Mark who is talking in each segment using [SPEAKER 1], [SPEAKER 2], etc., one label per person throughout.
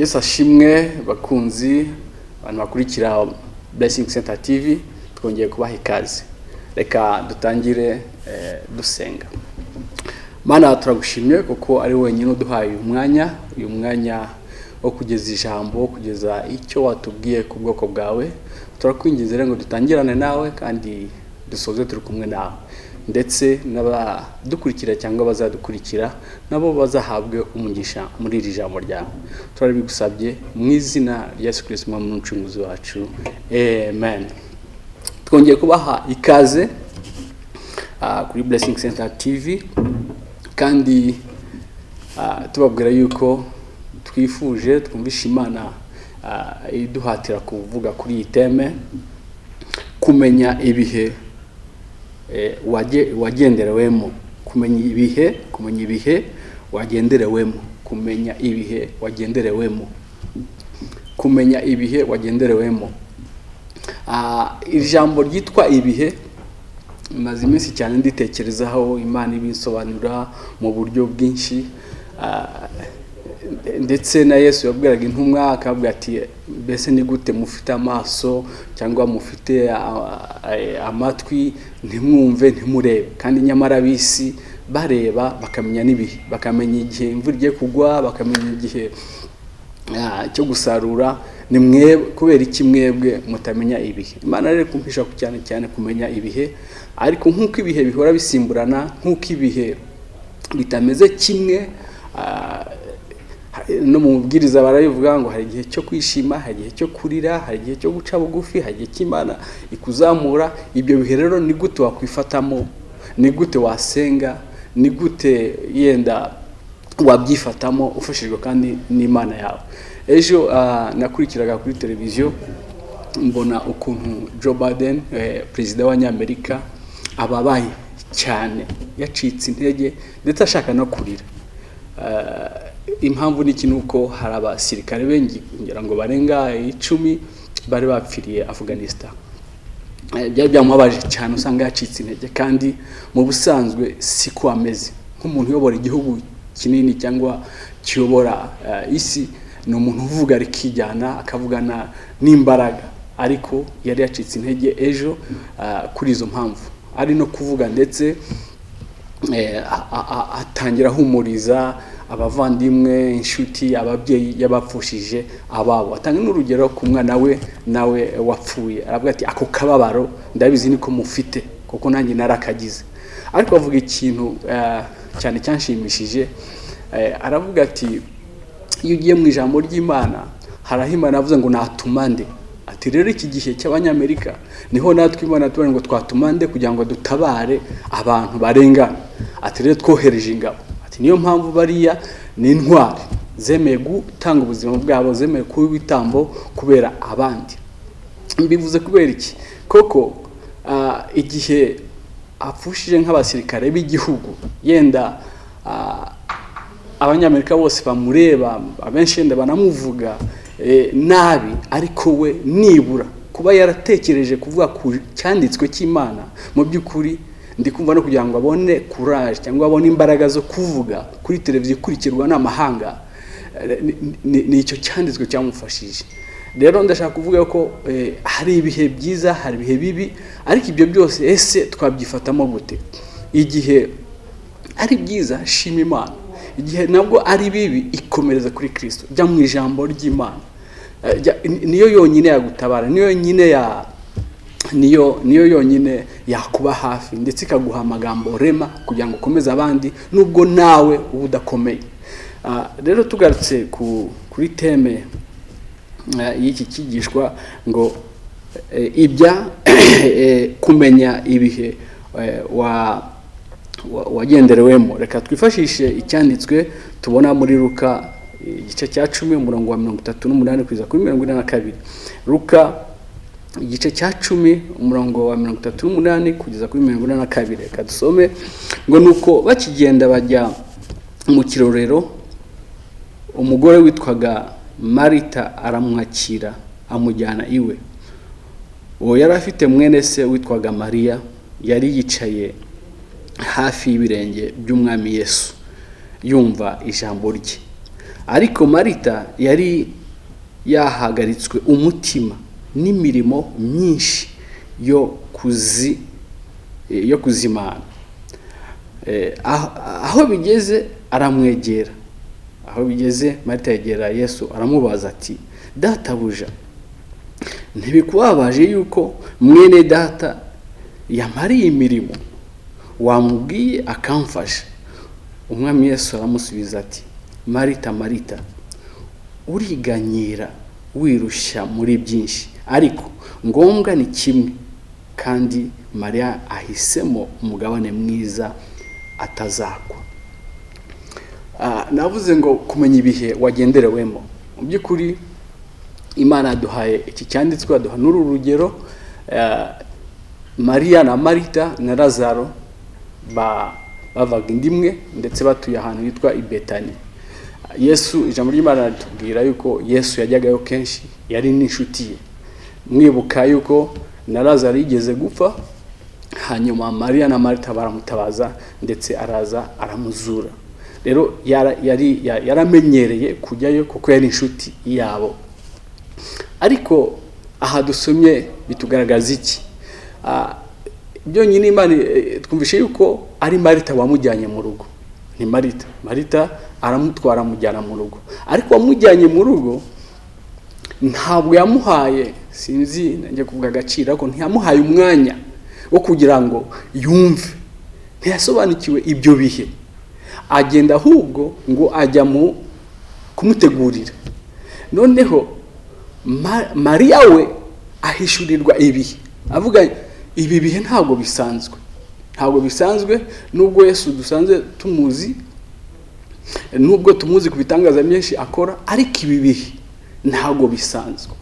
[SPEAKER 1] Yesu ashimwe bakunzi abantu bakurikira Blessing Center TV, twongeye kubaha ikaze. Reka dutangire dusenga. Mana, turagushimye kuko ari wenyine uduhaye uyu mwanya wo kugeza ijambo, kugeza icyo watubwiye ku bwoko bwawe. Turakwinginze rero ngo dutangirane nawe kandi dusoze turi kumwe nawe, ndetse n'abadukurikira cyangwa bazadukurikira nabo bazahabwe umugisha muri iri jambo ryawe. Turabigusabye mu izina rya Yesu Kristo umwami n'umucunguzi wacu, amen. Twongeye kubaha ikaze kuri Blessing Center TV, kandi tubabwira yuko twifuje twumvisha Imana iduhatira kuvuga kuri iyi teme, kumenya ibihe wagenderewemo, kumenya ibihe wagenderewemo, kumenya ibihe wagenderewemo. Iri jambo ryitwa ibihe maze iminsi cyane nditekerezaho, Imana ibisobanura mu buryo bwinshi, ndetse na Yesu yabwiraga intumwa akavuga ati mbese ni gute mufite amaso cyangwa mufite amatwi ntimwumve ntimurebe, kandi nyamara bisi bareba bakamenya n'ibihe, bakamenya igihe imvura igiye kugwa, bakamenya igihe cyo gusarura. Ni mwebwe kubera iki mwebwe mutamenya ibihe? Imana rero kumpisha cyane cyane kumenya ibihe, ariko nk'uko ibihe bihora bisimburana, nk'uko ibihe bitameze kimwe, no mu mubwiriza barabivuga ngo hari igihe cyo kwishima, hari igihe cyo kurira, hari igihe cyo guca bugufi, hari igihe cy'Imana ikuzamura. Ibyo bihe rero ni gute wakwifatamo, ni gute wasenga, ni gute yenda wabyifatamo ufashijwe kandi n'Imana yawe. Ejo nakurikiraga kuri televiziyo mbona ukuntu Joe Biden, perezida wa Amerika, ababaye cyane, yacitse intege ndetse ashaka no kurira. Impamvu ni kinuko hari abasirikare bengi ngira ngo barenga 10 bari bapfiriye Afghanistan. Byari byamubabaje cyane, usanga yacitse intege, kandi mu busanzwe siko ameze nk'umuntu uyobora igihugu kinini cyangwa kiyobora isi. Ni umuntu uvuga rikijyana, akavugana n'imbaraga, ariko yari yacitse intege ejo kuri izo mpamvu. Ari no kuvuga ndetse atangira humuriza abavandimwe, inshuti, ababyeyi yabapfushije ababo. Atanga n'urugero ku mwana we nawe wapfuye, aravuga ati ako kababaro ndabizi niko mufite kuko nanjye narakagize. Ariko avuga ikintu cyane cyanshimishije, aravuga ati iyo ugiye mu ijambo ry'Imana haraho Imana avuze ngo natumande. Ati rero iki gihe cy'Abanyamerika niho natwe Imana tubona ngo twatumande kugira ngo dutabare abantu barengana. Ati rero twohereje ingabo. Ati niyo mpamvu bariya ni intwari zemeye gutanga ubuzima bwabo, zemeye kuba ibitambo kubera abandi. Mbivuze kubera iki? Koko igihe apfushije nk'abasirikare b'igihugu, yenda Abanyamerika bose bamureba, abenshi yenda banamuvuga nabi, ariko we nibura kuba yaratekereje kuvuga ku cyanditswe cy'Imana, mu by'ukuri ndi kumva no kugira ngo abone courage cyangwa abone imbaraga zo kuvuga kuri televiziyo ikurikirwa n'amahanga, ni icyo cyanditswe cyamufashije. Rero ndashaka kuvuga ko hari ibihe byiza, hari ibihe bibi, ariko ibyo byose ese twabyifatamo gute? Igihe ari byiza shima Imana, igihe nabwo ari bibi ikomereza kuri Kristo, jya mu ijambo ry'Imana. Niyo yonyine yagutabara, niyo yonyine yakuba hafi, ndetse ikaguha amagambo rema kugira ngo ukomeze abandi nubwo nawe uba udakomeye. Rero tugarutse kuri teme y'iki kigishwa ngo ibya kumenya ibihe wagenderewemo. Reka twifashishe icyanditswe tubona muri Luka igice cya 10 umurongo wa 38 kugeza kuri 42. Luka igice cya 10 umurongo wa 38 kugeza kuri 42. Reka dusome ngo nuko bakigenda bajya mu kirorero, umugore witwaga Marita aramwakira amujyana iwe. Uwo yari afite mwene se witwaga Mariya, yari yicaye hafi y'ibirenge by'umwami Yesu yumva ijambo rye. Ariko Marita yari yahagaritswe umutima n'imirimo myinshi yo kuzimana. Aho bigeze aramwegera, aho bigeze Marita yegera Yesu aramubaza ati, databuja, ntibikubabaje yuko mwene data yamariye imirimo wamubwiye akamfasha? Umwami Yesu aramusubiza ati, Marita, Marita, uriganyira wirushya muri byinshi, ariko ngombwa ni kimwe, kandi Mariya ahisemo umugabane mwiza atazakwa. Navuze ngo kumenya ibihe wagenderewemo. Mu by'ukuri Imana yaduhaye iki cyanditswe, yaduha n'uru rugero. Mariya na Marita na Lazaro bavaga indimwe ndetse batuye ahantu hitwa i Betani. Yesu, ijambo ry'Imana ritubwira yuko Yesu yajyagayo kenshi, yari n'inshuti ye. Mwibuka yuko na Lazaro yigeze gupfa, hanyuma Mariya na Marita baramutabaza ndetse araza aramuzura. Rero yaramenyereye kujyayo kuko yari inshuti yabo. Ariko aha dusomye bitugaragaza iki? Byonyine Imana twumvishe yuko ari Marita wamujyanye mu rugo. Ni Marita aramutwara amujyana mu rugo, ariko wamujyanye mu rugo ntabwo yamuhaye, sinzi nanjye kuvuga agaciro, ariko ntiyamuhaye umwanya wo kugira ngo yumve, ntiyasobanukiwe ibyo bihe. Agenda ahubwo ngo ajya mu kumutegurira. Noneho Mariya we ahishurirwa ibihe, avuga ibi bihe ntabwo bisanzwe, nubwo Yesu dusanze tumuzi, nubwo tumuzi kubitangaza byinshi akora, ariko ibi bihe ntabwo bisanzwe.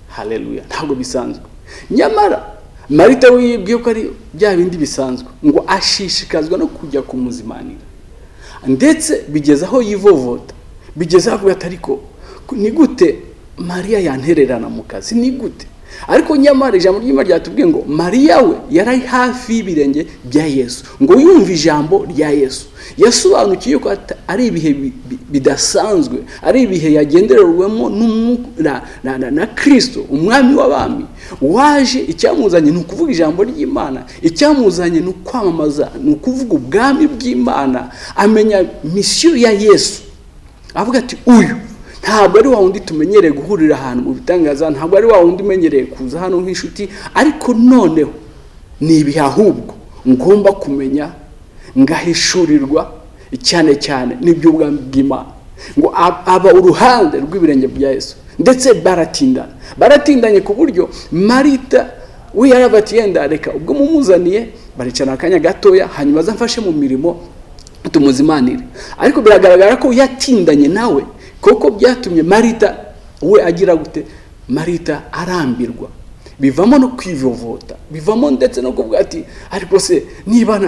[SPEAKER 1] Haleluya, ntabwo bisanzwe. Nyamara Marita we yibwiye ko ari bya bindi bisanzwe, ngo ashishikazwa no kujya kumuzimanira, ndetse bigeze aho yivovota, bigeze aho avuga ariko ni gute Mariya yantererana mu kazi, ni gute? Ariko nyamara ijambo ry'Imana ryatubwiye ngo Mariya we yari hafi y'ibirenge bya Yesu, ngo yumve ijambo rya Yesu. Yasobanukiye ko ari ibihe bidasanzwe, ari ibihe yagendererwemo na Kristo, umwami w'abami waje. Icyamuzanye ni ukuvuga ijambo ry'Imana, icyamuzanye ni ukwamamaza, ni ukuvuga ubwami bw'Imana. Amenya misiyo ya Yesu, avuga ati uyu ntabwo ari wa wundi tumenyereye guhurira ahantu mu bitangaza, ntabwo ari wa wundi umenyereye kuza hano nk'inshuti, ariko noneho ni ibihe ahubwo ngomba kumenya, ngahishurirwa cyane n'iby'ubwami bw'Imana. Ngo aba uruhande rw'ibirenge bya Yesu, ndetse baratindanye ku buryo Marita we yarabati yenda reka ubwo mumuzaniye baricana akanya gatoya, hanyuma azamfashe mu mirimo tumuzimanire. Ariko biragaragara ko yatindanye nawe, koko byatumye Marita we agira gute? Marita arambirwa, bivamo no kwivovota, bivamo ndetse no kuvuga ati ariko se niba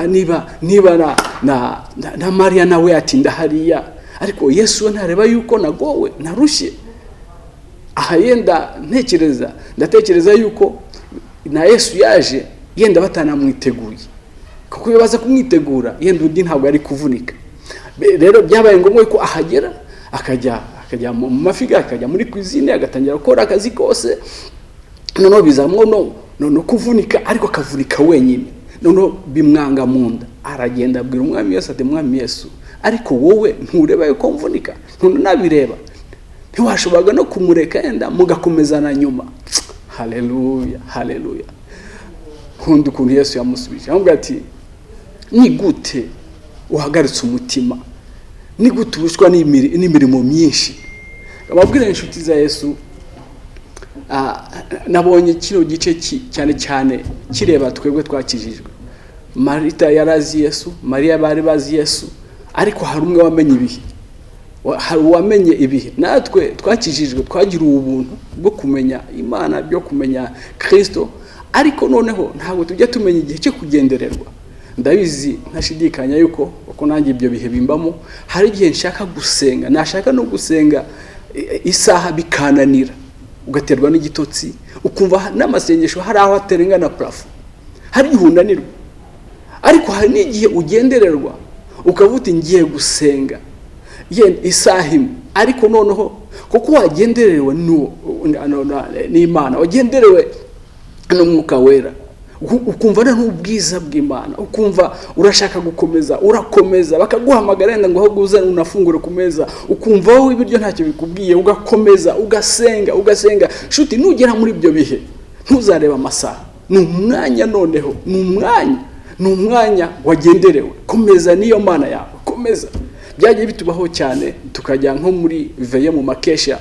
[SPEAKER 1] na Mariya nawe yatinda hariya, ariko Yesu we ntareba yuko nagowe narushye. Aha yenda ndatekereza yuko na Yesu yaje yenda batanamwiteguye, kuko iyo baza kumwitegura yenda undi ntabwo ari kuvunika. Rero byabaye ngombwa ko ahagera, akajya mu mafiga, akajya muri cuisine, agatangira gukora akazi kose. Noneho bizamwo no kuvunika, ariko akavunika wenyine. Noneho bimwanga mu nda, aragenda abwira umwami Yesu ati, mwami Yesu, ariko wowe ntureba yuko mvunika? Ntunabireba? Ntiwashoboraga no kumureka yenda mugakomezana nyuma? Haleluya. Nkunda ukuntu Yesu yamusubije, avuga ati ni gute uhagaritse umutima, ni gute ubushwa n'imirimo myinshi? Ababwira inshuti za Yesu, nabonye kino gice cyane kireba twebwe twakijijwe. Marita yarazi Yesu, Mariya bari bazi Yesu, ariko hari umwe wamenye ibihe, hari uwamenye ibihe. Natwe twakijijwe twagira ubuntu bwo kumenya Imana, byo kumenya Kristo, ariko noneho ntabwo tujya tumenya igihe cyo kugendererwa. Ndabizi ntashidikanya yuko uko nanjye ibyo bihe bimbamo. Hari igihe nshaka gusenga, nashaka no gusenga isaha bikananira, ugaterwa n'igitotsi, ukumva n'amasengesho hari aho aterengana plafo, hari ihundanirwa. Ariko hari n'igihe ugendererwa ukavuta ngiye gusenga isaha imwe, ariko noneho kuko wagenderewe n'Imana, wagenderewe n'Umwuka Wera, ukumva n'ubwiza bw'Imana, ukumva urashaka gukomeza, urakomeza, bakaguhamagara yenda ngo ahubwo uzane unafungure ku meza, ukumva wowe ibiryo ntacyo bikubwiye, ugakomeza, ugasenga. Shuti, nugera muri ibyo bihe ntuzareba amasaha, ni umwanya noneho, ni umwanya wagenderewe. Komeza niyo Mana yawe, komeza. Byagiye bitubaho cyane, tukajya nko muri veye mu makesha,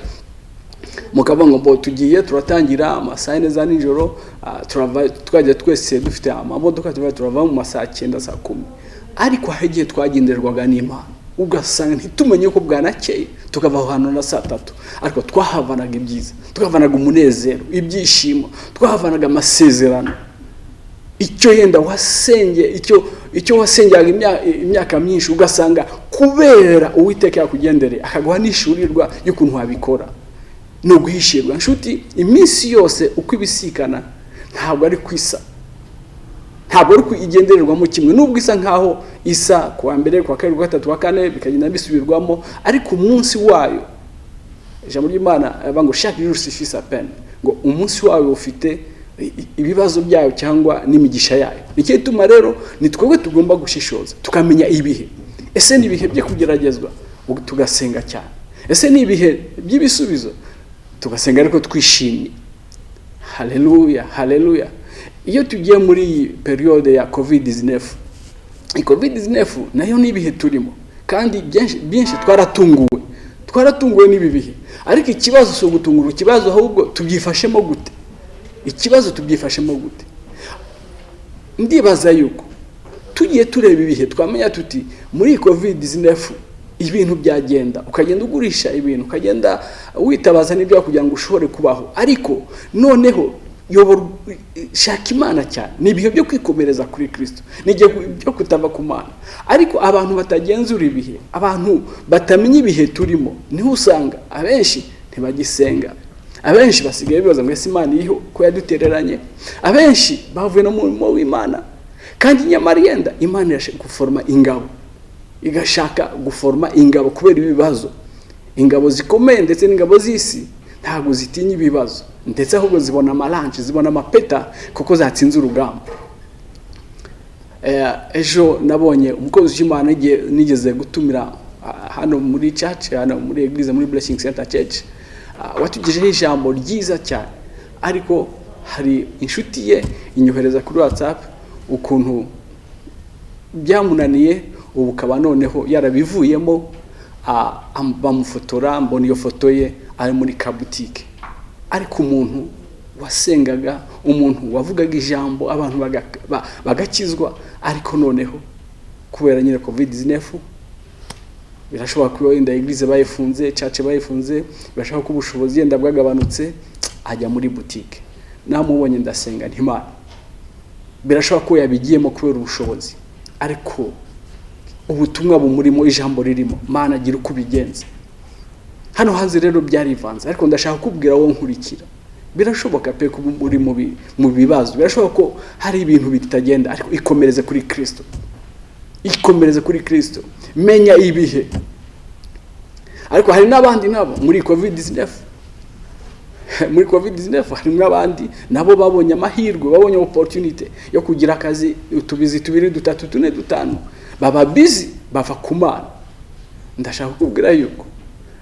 [SPEAKER 1] mukavuga ngo tugiye turatangira amasaha neza nijoro, twajya twese dufite amamodoka, turava mu masaha 9 saa 10, ariko hagiye twagenderwaga n'Imana, ugasanga ntitumenye ko bwanakeye, tukava ahantu na saa 3, ariko twahavanaga ibyiza, twahavanaga umunezero, ibyishimo, twahavanaga amasezerano. Icyo yenda wasenge, icyo wasengeraga imyaka myinshi, ugasanga kubera Uwiteka yakugendereye akaguha n'ishurirwa y'ukuntu wabikora no guhishirwa. Nshuti, iminsi yose uko ibisikana ntabwo ari kwisa, ntabwo ari kwigendererwamo kimwe, nubwo isa nkaho isa kuwa mbere, kuwa kabiri, kuwa gatatu, kuwa kane bikagenda bisubirwamo, ariko umunsi wayo, ijambo ry'Imana ngo chaque jour suffit sa peine, ngo umunsi wayo ufite ibibazo byayo cyangwa n'imigisha yayo. Nicyo gituma rero ni twebwe tugomba gushishoza, tukamenya ibihe. Ese ni ibihe byo kugeragezwa, tugasenga cyane. Ese ni ibihe by'ibisubizo, tugasenga ariko twishimye. Haleluya, haleluya. Iyo tugiye muri iyi periode ya COVID-19, COVID-19 nayo ni ibihe turimo, kandi byinshi twaratunguwe n'ibi bihe. Ariko ikibazo so gutungura, ikibazo ahubwo tubyifashemo gute? Ndibaza yuko tugiye tureba ibihe twamenya tuti muri COVID-19 ibintu byagenda, ukagenda ugurisha ibintu, ukagenda witabaza n'ibyo kugira ngo ushobore kubaho, ariko noneho shaka Imana cyane. Ni ibihe byo kwikomereza kuri Kristo, n'igihe byo kutava ku Mana. Ariko abantu batagenzura ibihe, abantu batamenya ibihe turimo, niho usanga abenshi ntibagisenga, abenshi basigaye bibaza ngo ese Imana iriho ko yadutereranye, abenshi bavuye no mu w'Imana, kandi nyamara yenda Imana irashaka guforma ingabo, igashaka guforma ingabo kubera ibibazo. Ingabo zikomeye ndetse n'ingabo z'isi ntabwo zitinya ibibazo, ndetse ahubwo zibona amalanche, zibona amapeta kuko zatsinze urugamba. Ejo nabonye umukozi w'Imana nigeze gutumira hano muri church, hano muri Eglise, muri Blessing Center Church, watugejeho ijambo ryiza cyane, ariko hari inshuti ye inyohereza kuri WhatsApp ukuntu byamunaniye, ubu kaba noneho yarabivuyemo, bamufotora, mbona iyo foto ye ari muri kabutike. Ariko umuntu wasengaga, umuntu wavugaga ijambo, abantu bagakizwa, ariko noneho kubera nyine COVID-19 birashobora kuba yenda Eglise bayifunze, church bayifunze, birashobora kuba ubushobozi yenda bwagabanutse, ajya muri boutique. Namubonye ndasenga ntimana, birashobora ko yabigiyemo kubera ubushobozi, ariko ubutumwa bumurimo, ijambo ririmo, Mana agira uko bigenza. Hano hanze rero byarivanze, ariko ndashaka kubwira wowe nkurikira, birashoboka pe ko uri mu bibazo, birashoboka ko hari ibintu bitagenda, ariko ikomereze kuri Kristo, ikomereze kuri Kristo, menya ibihe. Ariko hari n'abandi nabo muri COVID-19, hari n'abandi nabo babonye amahirwe, babonye opportunity yo kugira akazi, utubizi 2, 3, 4, 5, baba busy, bava ku Mana. Ndashaka kubwira yuko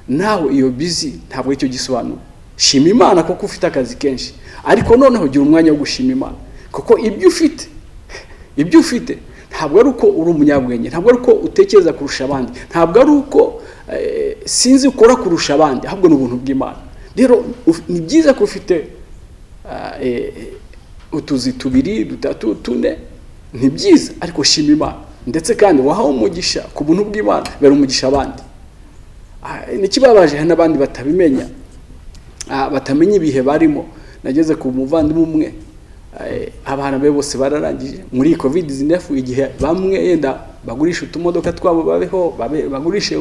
[SPEAKER 1] nawe iyo busy ntabwo icyo gisobanura. Shima Imana kuko ufite akazi kenshi, ariko noneho gira umwanya wo gushima Imana, kuko ibyo ufite ntabwo ari uko uri umunyabwenge, ntabwo ari uko utekereza kurusha abandi, ntabwo ari uko sinzi ukora kurusha abandi, ahubwo n'ubuntu bw'Imana. Rero ni byiza ko ufite utuzi 2, 3, 4, ni byiza, ariko shima Imana, ndetse kandi wahawe umugisha ku buntu bw'Imana, bera umugisha abandi. Nikibabaje hari n'abandi batabimenya, batamenya ibihe barimo. Nageze ku muvandimwe umwe, abana be bose bararangije muri COVID-19, igihe bamwe yenda bagurisha utumodoka twabo babeho, bagurishe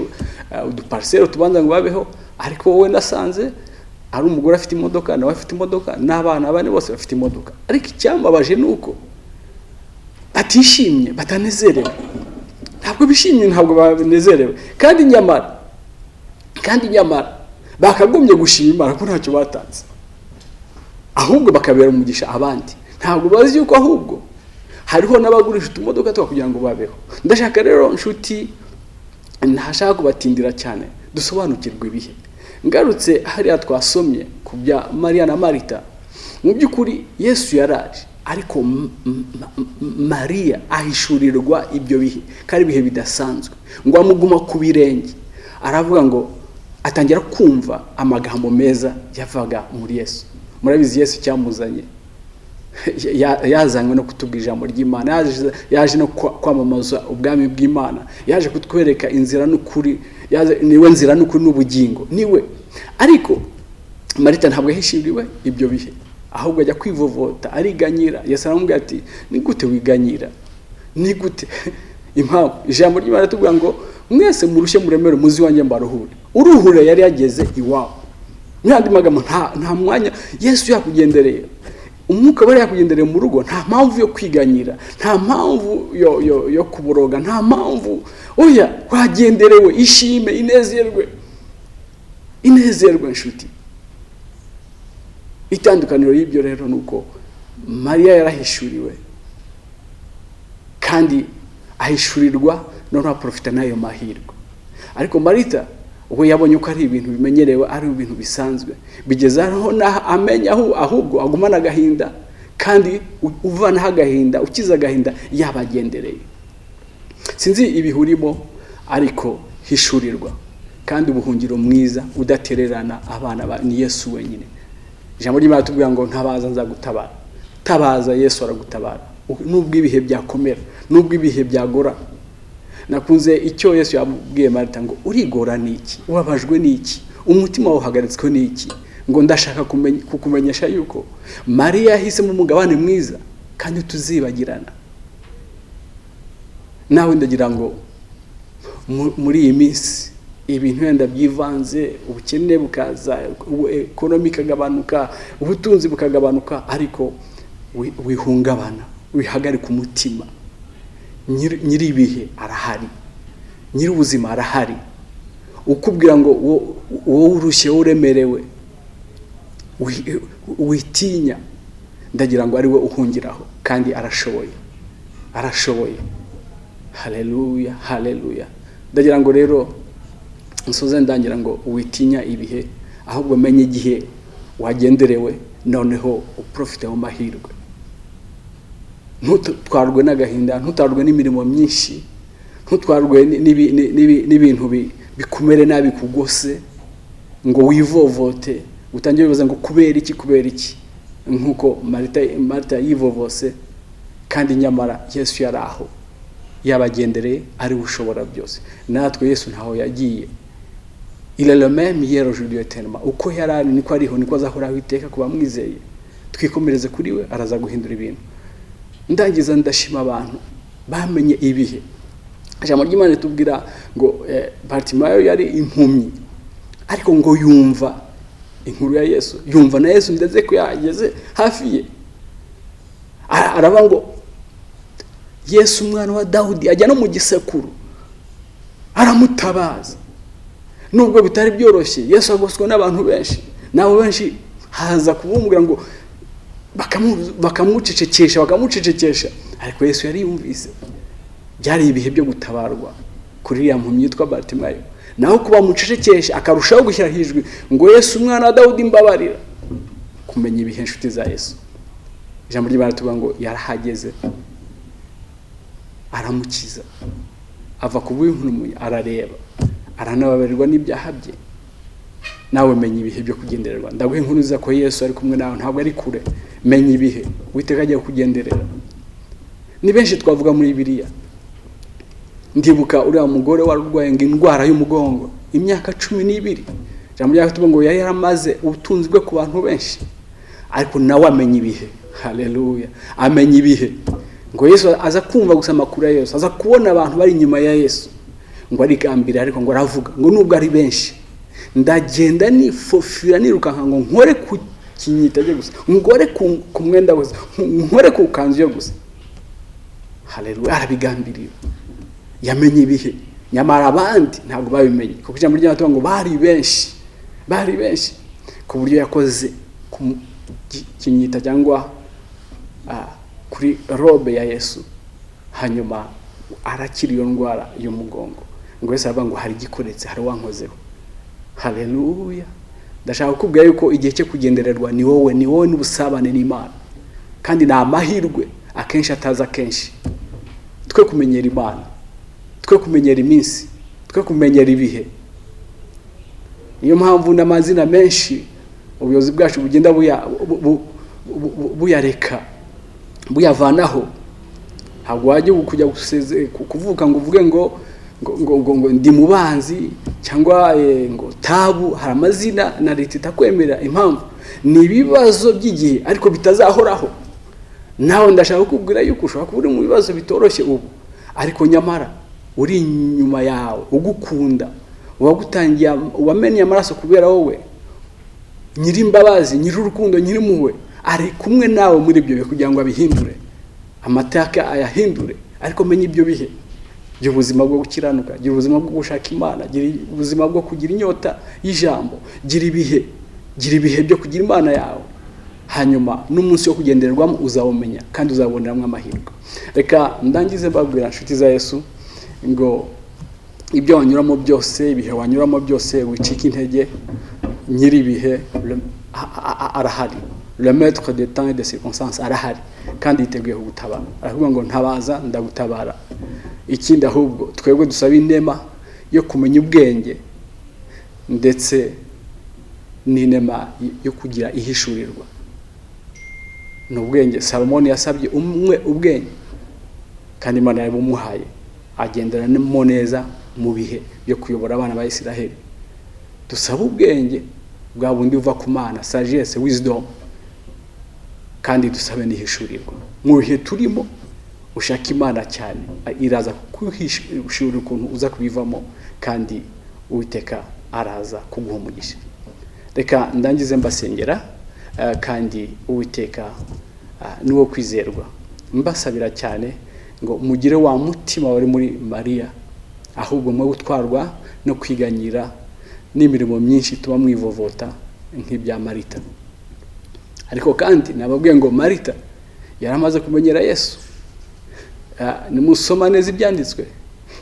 [SPEAKER 1] uduparcelle tubanza ngo babeho, ariko wowe nasanze ari umugore afite imodoka, nawe afite imodoka, n'abana bane bose bafite imodoka. Ariko icyambabaje nuko batishimye, batanezerewe. Ntabwo bishimye, ntabwo banezerewe. Kandi nyamara bakagombye gushima Imana ko ntacyo batanze, ahubwo bakabera umugisha abandi. Ntabwo bazi yuko ahubwo hariho n'abagurisha utumodoka twa kugira ngo babeho. Ndashaka rero nshuti, ntashaka kubatindira cyane, dusobanukirwe ibihe. Ngarutse hariya twasomye ku bya Mariya na Marita, mu by'ukuri Yesu yaraje, ariko Mariya ahishurirwa ibyo bihe, kandi ibihe bidasanzwe, ngo amuguma ku birenge. Aravuga ngo atangira kumva amagambo meza yavaga muri Yesu. Murabizi Yesu cyamuzanye, yazanywe no kutubwira ijambo ry'Imana, yaje no kwamamaza ubwami bw'Imana, yaje kutwereka inzira n'ukuri, niwe nzira n'ukuri n'ubugingo, niwe. Ariko Marita ntabwo yahishuriwe ibyo bihe, ahubwo ajya kwivovota, ariganyira. Yesu aramubwira ati, ni gute wiganyira? Ni gute? Impamvu ijambo ry'Imana tuvuga ngo mwese murushye muremere muzi wanjye mbaruhure. Uruhure yari yageze iwabo. N'andi magambo nta mwanya Yesu yakugendereye, umwuka bari yakugendereye mu rugo, nta mpamvu yo kwiganyira, nta mpamvu yo kuboroga, nta mpamvu. Oya, wagenderewe, ishime, inezerwe nshuti. Itandukaniro y'ibyo rero nuko Mariya yarahishuriwe, kandi ahishurirwa none aprofita nayo mahirwe. Ariko Marita ubwo yabonye ko ari ibintu bimenyerewe, ari ibintu bisanzwe, bigeze aho amenya ahubwo agumana agahinda, kandi uvanaho agahinda, ukiza agahinda yabagendereye. Sinzi ibihurimo, ariko hishurirwa, kandi ubuhungiro mwiza udatererana abana ni Yesu wenyine. Ijambo ry'Imana tubwira ngo ntabaza nzagutabara. Tabaza, Yesu aragutabara, nubwo ibihe byakomera, nubwo ibihe byagora. Nakunze icyo Yesu yabwiye Marita ngo urigora niki, ubabajwe niki, umutima wawe uhagaritswe niki, ngo ndashaka kukumenyesha yuko Mariya yahisemo umugabane mwiza, kandi tuzibagirana. Nawe ndagira ngo muri iyi minsi ibintu wenda byivanze, ubukene bukaza, ekonomi ikagabanuka, ubutunzi bukagabanuka, ariko wihungabana, wihagarika umutima. Nyiri ibihe arahari, nyiri ubuzima arahari, ukubwira ngo wowe urushye uremerewe witinya. Ndagira ngo ari we uhungiraho, kandi arashoboye. Haleluya, haleluya. Ndagira ngo rero nsoze ndangira ngo witinya ibihe, ahubwo menye igihe wagenderewe, noneho uprofite mu mahirwe. Ntutwarwe n'agahinda, ntutwarwe n'imirimo myinshi, ntutwarwe n'ibintu bikumere nabi kugose, ngo wivovote utangiye bibaza ngo kubera iki, nkuko Marita yivovose, kandi nyamara Yesu yari aho yabagendereye, ari ushobora byose. Natwe Yesu ntaho yagiye, il est le même hier aujourd'hui éternellement. Uko yarari niko ariho, niko azahoraho iteka kuba mwizeye. Twikomereze kuri we, araza guhindura ibintu. Ndagiza ndashima abantu bamenye ibihe. Ijambo ry'Imana tubwira ngo Bartimayo yari impumyi, ariko ngo yumva inkuru ya Yesu, yumva na Yesu ndetse ko yageze hafi ye. Araba ngo Yesu umwana wa Dawudi, ajya no mu gisekuru aramutabaza. Nubwo bitari byoroshye, Yesu agoswe n'abantu benshi, nabo benshi haza kubumbura ngo bakamucecekesha, ariko Yesu yari yumvise. Byari ibihe byo gutabarwa kuri ya mpumyi yitwa Bartimayo, naho kuba mucecekesha akarushaho gushyira hijwi ngo Yesu umwana wa Dawudi mbabarira. Kumenya ibihe nshuti za Yesu. Ijambo ry'Imana tuvuga ngo yarahageze, aramukiza, ava ku bw'impumyi, arareba, aranababarirwa n'ibyaha bye. Nawe menya ibihe byo kugendererwa. Ndaguhe inkuru za ko Yesu ari kumwe nawe, ntabwo ari kure. Menya ibihe Uwiteka agiye kugenderera. Ni benshi twavuga muri Bibiliya. Ndibuka uriya mugore warurwaye indwara y'umugongo imyaka 12. Ijambo ry'Imana ngo yari yaramaze ubutunzi bwe ku bantu benshi, ariko nawe amenya ibihe. Haleluya, amenya ibihe. Ngo Yesu aza kumva gusa amakuru ya Yesu, aza kubona abantu bari inyuma ya Yesu, ngo arigambira, ariko ngo aravuga ngo nubwo ari benshi, ndagenda nifofira nirukanka ngo nkore ku kinyitage gusa, ngore ku mwenda gusa, nkore ku kanzu yo gusa. Haleluya, arabigambirira. Yamenye ibihe, nyamara abandi ntabwo babimenye, kuko ijambo ry'Imana ngo bari benshi bari benshi ku buryo yakoze kinyita cyangwa kuri robe ya Yesu, hanyuma arakira iyo ndwara y'umugongo. Ngo Yesu aravuga ngo hari gikoretse, hari wankozeho. Haleluya. Ndashaka kukubwira yuko igihe cyo kugendererwa ni wowe n'ubusabane n'Imana, kandi na amahirwe akenshi ataza kenshi. Twe kumenyera Imana, twe kumenyera iminsi, twe kumenyera ibihe. Niyo mpamvu n'amazina menshi ubuyobozi bwacu bugenda buyareka, buyavanaho. Ntabwo wajya kujya kuvuka ngo uvuge ngo ndi mubanzi cyangwa ngo tabu. Hari amazina na leta itakwemera. Impamvu ni ibibazo by'igihe ariko bitazahoraho. Nawe ndashaka kukubwira yuko ushobora kuba uri mu bibazo bitoroshye ubu, ariko nyamara uri inyuma yawe ugukunda, uwagutangiye, wamenye amaraso kubera wowe, nyiri imbabazi, nyiri urukundo, nyiri muwe, ari kumwe nawe muri ibyo bihe kugira ngo abihindure, amateka ayahindure. Ariko menye ibyo bihe, gira ubuzima bwo gukiranuka, gira ubuzima bwo gushaka Imana, gira ubuzima bwo kugira inyota y'ijambo, gira ibihe byo kugira Imana yawe. Hanyuma n'umunsi wo kugendererwamo uzawumenya kandi uzaboneramo amahirwe. Reka ndangize mbabwira inshuti za Yesu ngo ibyo wanyuramo byose, ibihe wanyuramo byose, wicika intege. Nyiri ibihe arahari, le maître des temps et des circonstances arahari, kandi yiteguye kugutabara. Aravuga ngo ntabaza ndagutabara. Ikindi ahubwo twebwe dusaba inema yo kumenya ubwenge ndetse n'inema yo kugira ihishurirwa. N'ubwenge Salomoni yasabye umwe ubwenge, kandi Imana yabumuhaye, agenderamo neza mu bihe byo kuyobora abana ba Isiraheli. Dusaba ubwenge bwa bundi buva ku Mana, sagesse, wisdom, kandi dusabe n'ihishurirwa. Mu bihe turimo ushaka Imana cyane, iraza kuhishurira ukuntu uza kubivamo, kandi Uwiteka araza kuguha umugisha. Reka ndangize mbasengera, kandi Uwiteka niwo kwizerwa. Mbasabira cyane ngo mugire wa mutima wari muri Mariya, ahubwo mwe gutwarwa no kwiganyira n'imirimo myinshi tuba mwivovota nk'ibya Marita. Ariko kandi nababwiye ngo Marita yaramaze kumenyera Yesu. Nimusoma neza ibyanditswe,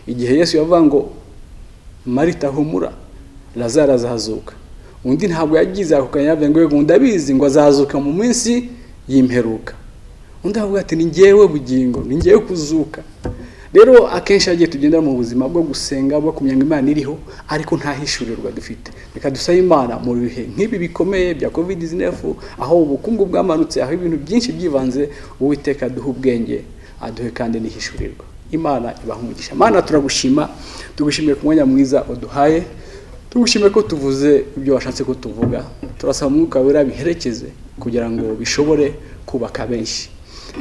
[SPEAKER 1] igihe Yesu yavuga ngo Marita humura, Lazaro azazuka, undi ntabwo yagize ako kanya yavuga ngo ndabizi ngo azazuka mu minsi y'imperuka. Undi avuga ati ni ngewe bugingo, ni ngewe kuzuka. Rero akenshi agiye tugenda mu buzima bwo gusenga, bwo kumenya Imana iriho, ariko nta hishurirwa dufite. Reka dusabe Imana mu bihe nk'ibi bikomeye bya COVID-19, aho ubukungu bwamanutse, aho ibintu byinshi byivanze, Uwiteka duha ubwenge, aduhe kandi nihishurirwa. Imana ibaha umugisha. Mana turagushima, tugushimiye ku mwanya mwiza uduhaye, tugushimiye ko tuvuze ibyo washatse ko tuvuga. Turasaba Umwuka Wera biherekeze kugira ngo bishobore kubaka benshi.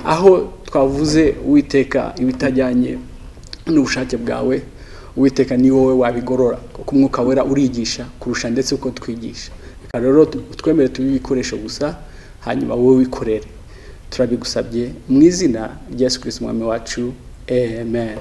[SPEAKER 1] Aho twavuze Uwiteka ibitajyanye n'ubushake bwawe, Uwiteka ni wowe wabigorora, kuko Umwuka Wera urigisha kurusha ndetse uko twigisha. Reka rero twemere tubikoresho gusa, hanyuma wowe wikorere. Turabigusabye mu izina rya Yesu Kristo Umwami wacu. Amen.